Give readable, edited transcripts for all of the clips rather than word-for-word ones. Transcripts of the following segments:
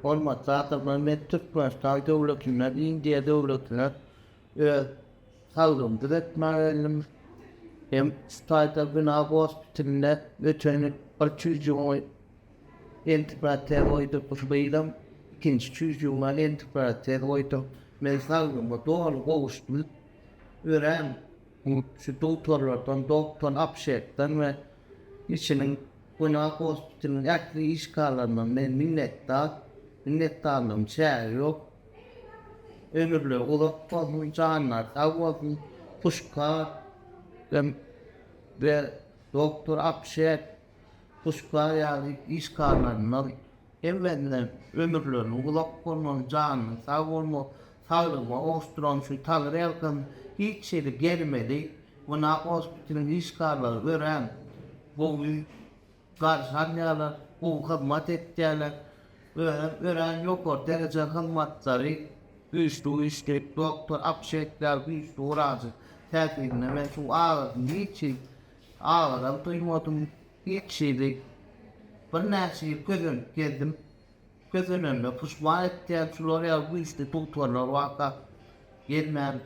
olmazsa adamlar ve Türk başkanı devletler, India devletler sağlığımızı etmeyelim. Hem Stayda Vihar Hospital'de veterinik çocuğumu entegrate koydum. Benim ikinci çocuğuma entegrate koydum. Ben sağlığıma doğru kavuştum. Öğren şu doktorlardan, doktor Abhishek'ten ve işinin Vihar Hospital'ın yaklı işgallarından ben minnettarlığım şey yok. Ömürlü olup canlar, avvazın kuşkar ve doktor Abhishek kuşkar yani işgallarından evvelinden ömürlüğünü olup konunun canını, sağlığımı oluşturan şu tanrı yakın hiç şeyde gelmedi. Vihar Hospital'ın işgalları öğren. Bu karşılayanlar, bu hizmet ettiler. Öğren yok o derece hizmetleri. Üçlü doktor Abhishekler, üçlü uğraşı. Terkibine ben şu ağırım duymadım. Hiç şeydi. Bir nesneyi geldim. Gözün önüne pişman ettiler. Şular ya bu işte doktorlar vaka. Gelmem,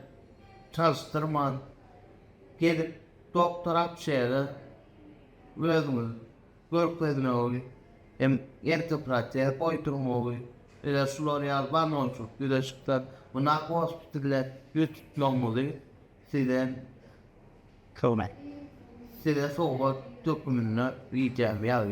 çalıştırman. Gelip doktor Abhishek'e özümüz. Görkezine oluyor. Hem erkek koydurma oluyor. Öyle şular ya bana olsun. Güneşikten Vihar Hospital'e götürmem size soğuk dökümünü yiyeceğim ya.